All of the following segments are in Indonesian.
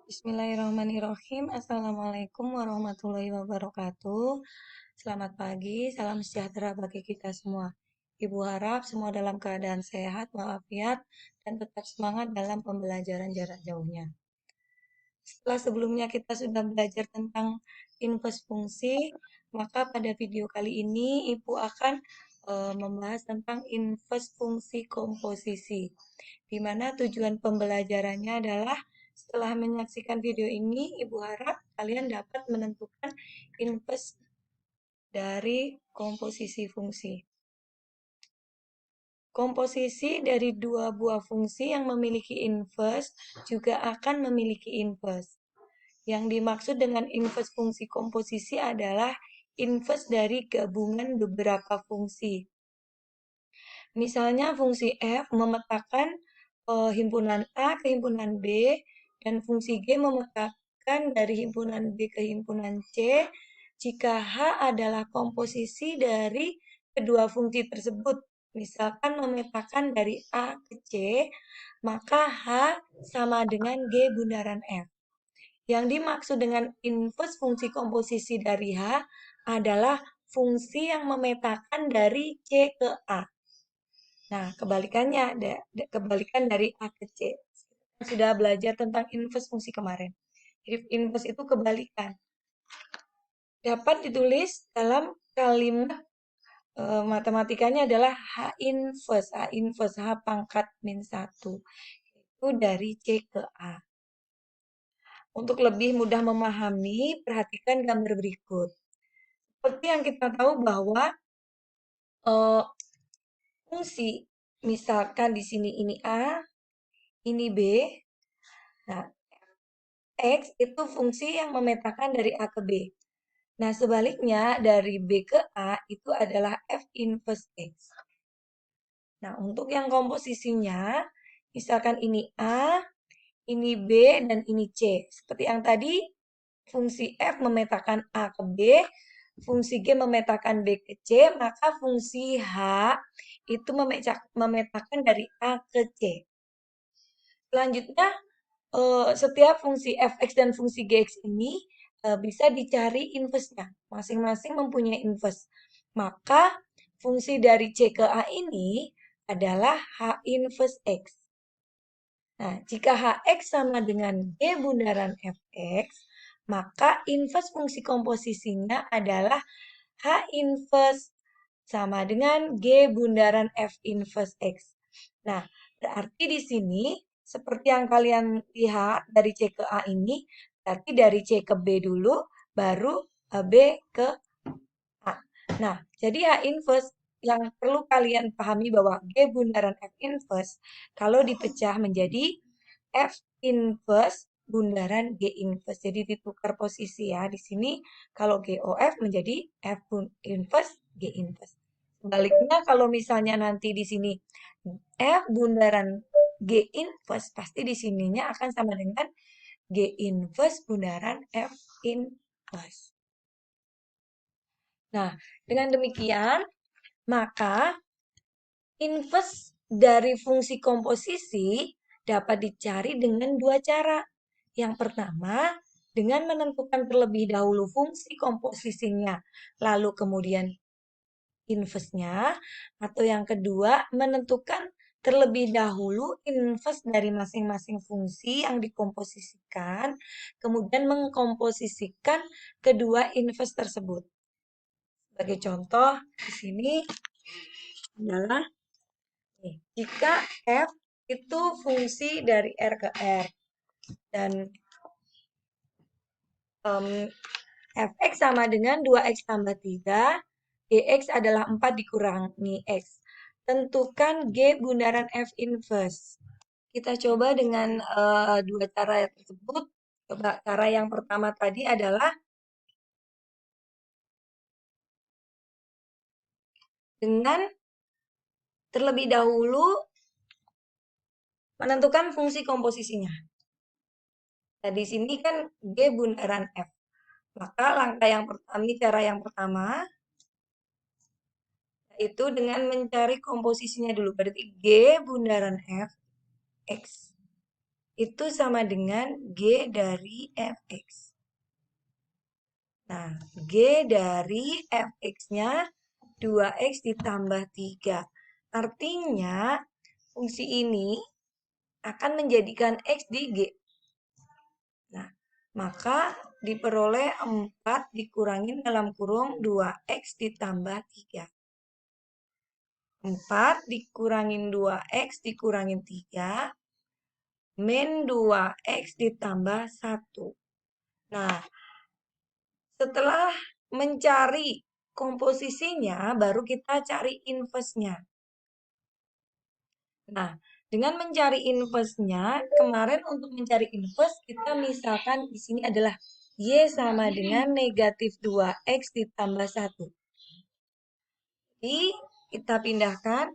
Bismillahirrahmanirrahim. Assalamualaikum warahmatullahi wabarakatuh. Selamat pagi, salam sejahtera bagi kita semua. Ibu harap semua dalam keadaan sehat, walafiat, dan tetap semangat dalam pembelajaran jarak jauhnya. Setelah sebelumnya kita sudah belajar tentang inverse fungsi, maka pada video kali ini Ibu akan membahas tentang inverse fungsi komposisi, di mana tujuan pembelajarannya adalah setelah menyaksikan video ini, Ibu harap kalian dapat menentukan inverse dari komposisi fungsi. Komposisi dari dua buah fungsi yang memiliki inverse juga akan memiliki inverse. Yang dimaksud dengan inverse fungsi komposisi adalah inverse dari gabungan beberapa fungsi. Misalnya fungsi F memetakan himpunan A ke himpunan B, dan fungsi G memetakan dari himpunan B ke himpunan C jika H adalah komposisi dari kedua fungsi tersebut. Misalkan memetakan dari A ke C, maka H sama dengan G bundaran F. Yang dimaksud dengan inverse fungsi komposisi dari H adalah fungsi yang memetakan dari C ke A. Nah, kebalikannya, kebalikan dari A ke C. Kita sudah belajar tentang inverse fungsi kemarin. Jadi inverse itu kebalikan. Dapat ditulis dalam kalimat matematikanya adalah H inverse, H pangkat min 1. Itu dari C ke A. Untuk lebih mudah memahami, perhatikan gambar berikut. Seperti yang kita tahu bahwa eh, fungsi, misalkan di sini ini A, ini B. Nah, X itu fungsi yang memetakan dari A ke B. Nah, sebaliknya dari B ke A itu adalah F inverse X. Nah, untuk yang komposisinya, misalkan ini A, ini B, dan ini C. Seperti yang tadi, fungsi F memetakan A ke B, fungsi G memetakan B ke C, maka fungsi H itu memetakan dari A ke C. Selanjutnya, setiap fungsi fx dan fungsi gx ini bisa dicari inverse-nya. Masing-masing mempunyai inverse. Maka fungsi dari C ke A ini adalah H inverse X. Nah, jika Hx sama dengan G bundaran Fx, maka inverse fungsi komposisinya adalah H inverse sama dengan G bundaran F inverse X. Nah, berarti di sini seperti yang kalian lihat dari C ke A ini, berarti dari C ke B dulu, baru B ke A. Nah, jadi H inverse yang perlu kalian pahami bahwa G bundaran F inverse kalau dipecah menjadi F inverse bundaran G inverse. Jadi ditukar posisi ya. Di sini kalau GOF menjadi F inverse G inverse. Sebaliknya kalau misalnya nanti di sini F bundaran G inverse, pasti di sininya akan sama dengan G inverse bundaran F inverse. Nah, dengan demikian, maka inverse dari fungsi komposisi dapat dicari dengan dua cara. Yang pertama, dengan menentukan terlebih dahulu fungsi komposisinya, lalu kemudian inverse-nya, atau yang kedua, menentukan terlebih dahulu inverse dari masing-masing fungsi yang dikomposisikan, kemudian mengkomposisikan kedua inverse tersebut. Sebagai contoh, di sini adalah jika F itu fungsi dari R ke R, dan Fx sama dengan 2x tambah 3, Gx adalah 4 dikurangi X. Tentukan G bundaran F inverse. Kita coba dengan dua cara tersebut. Coba cara yang pertama tadi adalah dengan terlebih dahulu menentukan fungsi komposisinya. Nah, di sini kan G bundaran F. Maka langkah yang pertama, cara yang pertama, yaitu dengan mencari komposisinya dulu. Berarti G bundaran F, X. itu sama dengan G dari Fx. Nah, G dari Fx-nya 2x ditambah 3. Artinya, fungsi ini akan menjadikan X di G. Nah, maka diperoleh 4 dikurangin dalam kurung 2x ditambah 3. 4 dikurangin 2x dikurangin 3, min 2x ditambah 1. Nah, setelah mencari komposisinya, baru kita cari inverse-nya. Nah, dengan mencari inverse-nya, kemarin untuk mencari inverse, kita misalkan di sini adalah Y sama dengan negatif 2X ditambah 1. Jadi, kita pindahkan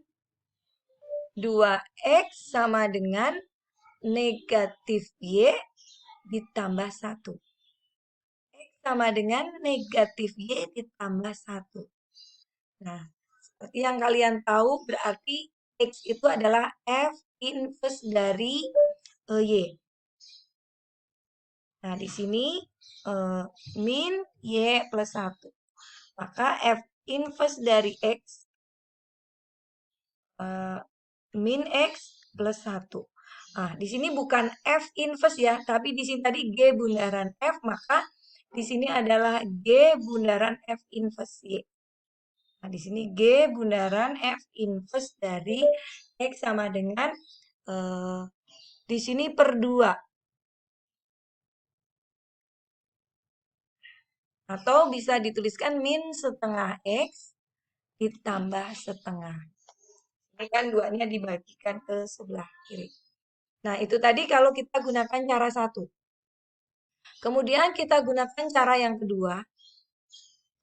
2X sama dengan negatif Y ditambah 1. X sama dengan negatif Y ditambah 1. Nah, seperti yang kalian tahu, berarti X itu adalah F inverse dari Y. Nah, di sini min Y plus 1. Maka F inverse dari X min X plus 1. Nah, di sini bukan F inverse ya, tapi di sini tadi G bundaran F, maka di sini adalah G bundaran F inverse Y. Nah, di sini G bundaran F inverse dari X sama dengan di sini per 2. Atau bisa dituliskan min setengah X ditambah setengah. Ini kan 2-nya dibagikan ke sebelah kiri. Nah, itu tadi kalau kita gunakan cara 1. Kemudian kita gunakan cara yang kedua.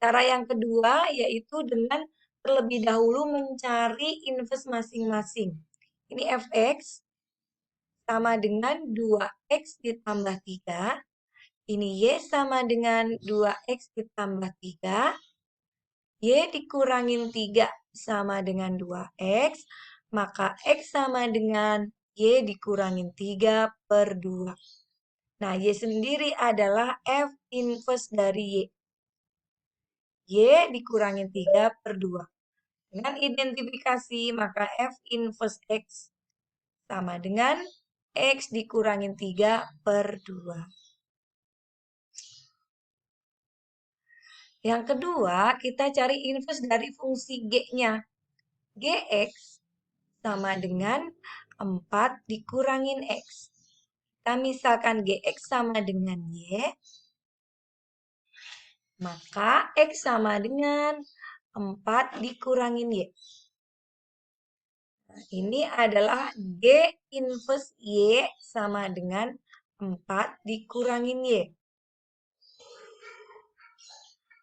Cara yang kedua yaitu dengan terlebih dahulu mencari inverse masing-masing. Ini Fx sama dengan 2x ditambah 3. Ini Y sama dengan 2x ditambah 3. Y dikurangin 3 sama dengan 2x. Maka X sama dengan Y dikurangin 3 per 2. Nah, Y sendiri adalah F inverse dari Y. Y dikurangin 3 per 2. Dengan identifikasi, maka F inverse X sama dengan X dikurangin 3 per 2. Yang kedua, kita cari inverse dari fungsi G-nya. Gx sama dengan 4 dikurangin X. Kita misalkan Gx sama dengan Y, maka X sama dengan 4 dikurangin Y. Nah, ini adalah G inverse Y sama dengan 4 dikurangin Y.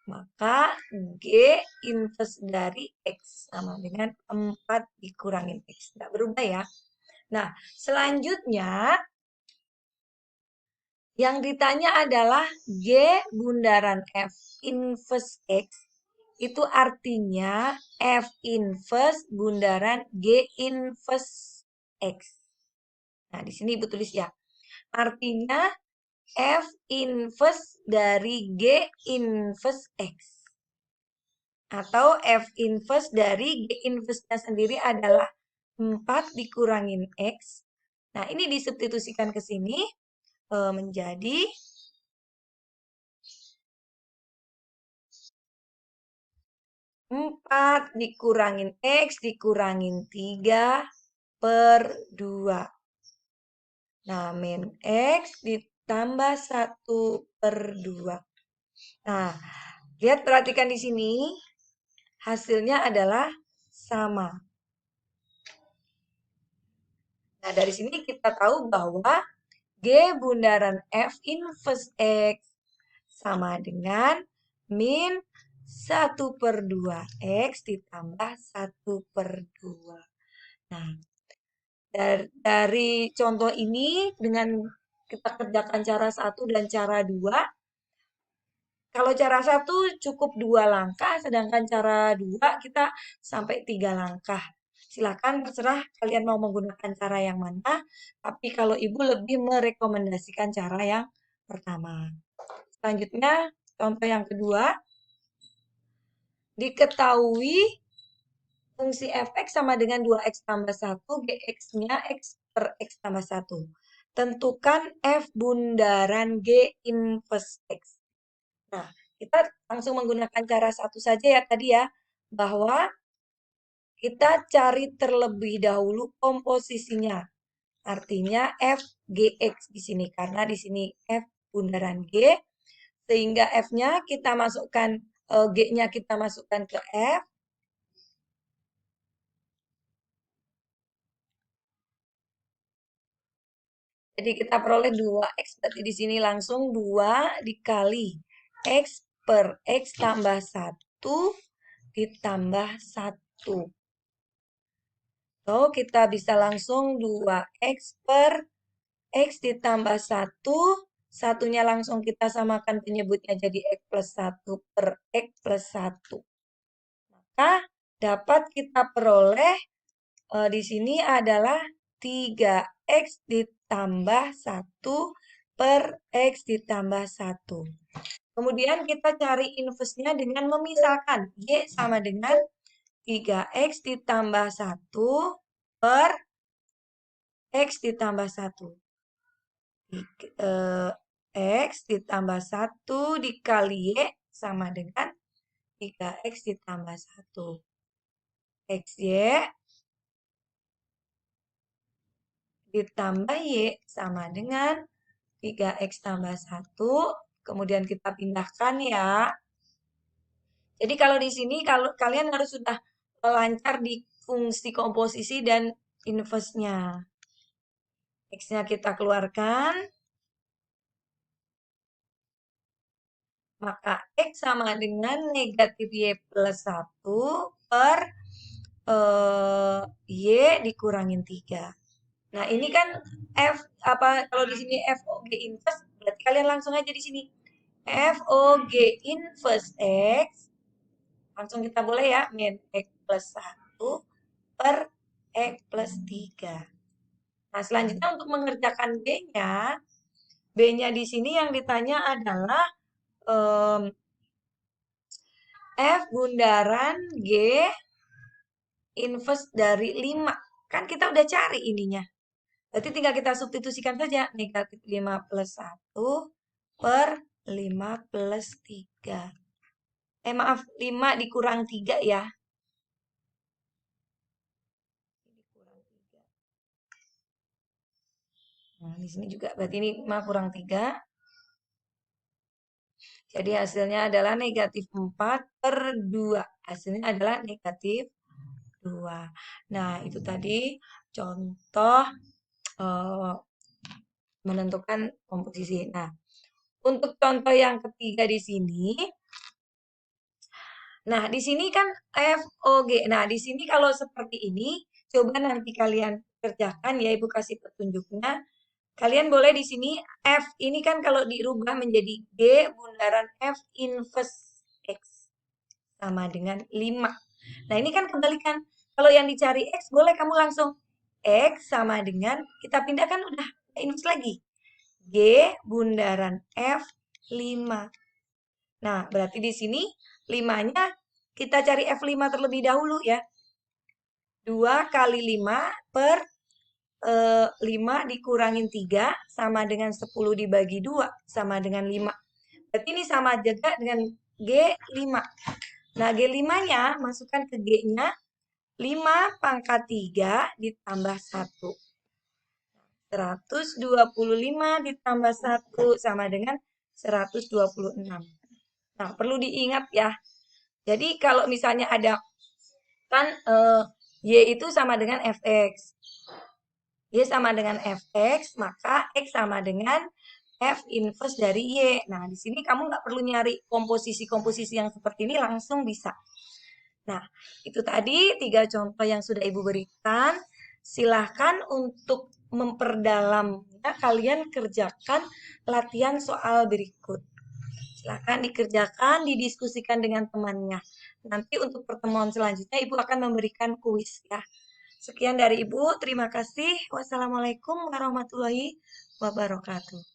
Maka G inverse dari X sama dengan 4 dikurangin X. Tidak berubah ya. Nah, selanjutnya yang ditanya adalah G bundaran F inverse X. Itu artinya F inverse bundaran G inverse X. Nah, di sini Ibu tulis ya. Artinya F inverse dari G inverse X. Atau F inverse dari G inverse-nya sendiri adalah 4 dikurangin X. Nah, ini disubstitusikan ke sini menjadi 4 dikurangin X dikurangin 3 per 2. Nah, min X ditambah 1 per 2. Nah, lihat perhatikan di sini. Hasilnya adalah sama. Nah, dari sini kita tahu bahwa G bundaran F inverse X sama dengan min 1 per 2X ditambah 1 per 2. Nah, dari contoh ini dengan kita kerjakan cara 1 dan cara 2. Kalau cara 1 cukup 2 langkah, sedangkan cara 2 kita sampai 3 langkah. Silakan terserah kalian mau menggunakan cara yang mana, tapi kalau Ibu lebih merekomendasikan cara yang pertama. Selanjutnya, contoh yang kedua, diketahui fungsi fx sama dengan 2x tambah 1, gx-nya x per x tambah 1. Tentukan f bundaran g inverse x. Nah, kita langsung menggunakan cara satu saja ya tadi ya, bahwa kita cari terlebih dahulu komposisinya. Artinya f gx di sini, karena di sini f bundaran g, sehingga f-nya kita masukkan, g-nya kita masukkan ke f. Jadi kita peroleh 2x, berarti di sini langsung 2 dikali x per x tambah 1 ditambah 1. So, kita bisa langsung 2x per x ditambah 1. Satunya langsung kita samakan penyebutnya jadi x plus 1 per x plus 1. Maka dapat kita peroleh di sini adalah 3x ditambah 1 per x ditambah 1. Kemudian kita cari inverse-nya dengan memisahkan. Y sama dengan 3x ditambah 1 per x ditambah 1. X ditambah 1 dikali Y sama dengan 3x ditambah 1. XY ditambah Y sama dengan 3x tambah 1. Kemudian kita pindahkan ya. Jadi kalau di sini kalau kalian harus sudah lancar di fungsi komposisi dan inverse-nya. X-nya kita keluarkan. Maka X sama dengan negatif Y plus 1 per Y dikurangin 3. Nah, ini kan F apa kalau di sini FOG inverse berarti kalian langsung aja di sini FOG inverse X langsung kita boleh ya min X plus 1 per X plus 3. Nah, selanjutnya untuk mengerjakan B-nya, B-nya di sini yang ditanya adalah F bundaran G inverse dari 5. Kan kita udah cari ininya. Berarti tinggal kita substitusikan saja. Negatif 5 plus 1 per 5 plus 3. Maaf, 5 dikurang 3 ya. Nah, di sini juga berarti ini 5 kurang 3. Jadi hasilnya adalah negatif 4 per 2. Hasilnya adalah negatif 2. Nah, itu tadi contoh menentukan komposisi. Nah, untuk contoh yang ketiga di sini, nah di sini kan FOG. Nah, di sini kalau seperti ini, coba nanti kalian kerjakan ya, Ibu kasih petunjuknya. Kalian boleh di sini F ini kan kalau dirubah menjadi G bundaran F inverse X sama dengan 5. Nah, ini kan kebalikan. Kalau yang dicari X, boleh kamu langsung X sama dengan, kita pindahkan udah inverse lagi. G bundaran F 5. Nah, berarti di sini 5-nya kita cari F5 terlebih dahulu ya. 2 kali 5 per 5 dikurangin 3 sama dengan 10 dibagi 2 sama dengan 5. Berarti ini sama juga dengan G5. Nah, G5-nya masukkan ke G-nya 5 pangkat 3 ditambah 1. 125 ditambah 1 sama dengan 126. Nah, perlu diingat ya. Jadi kalau misalnya ada kan Y itu sama dengan Fx. Y sama dengan Fx, maka X sama dengan F inverse dari Y. Nah, di sini kamu nggak perlu nyari komposisi-komposisi yang seperti ini, langsung bisa. Nah, itu tadi 3 contoh yang sudah Ibu berikan. Silahkan untuk memperdalam, kalian kerjakan latihan soal berikut. Silahkan dikerjakan, didiskusikan dengan temannya. Nanti untuk pertemuan selanjutnya Ibu akan memberikan kuis ya. Sekian dari Ibu, terima kasih. Wassalamualaikum warahmatullahi wabarakatuh.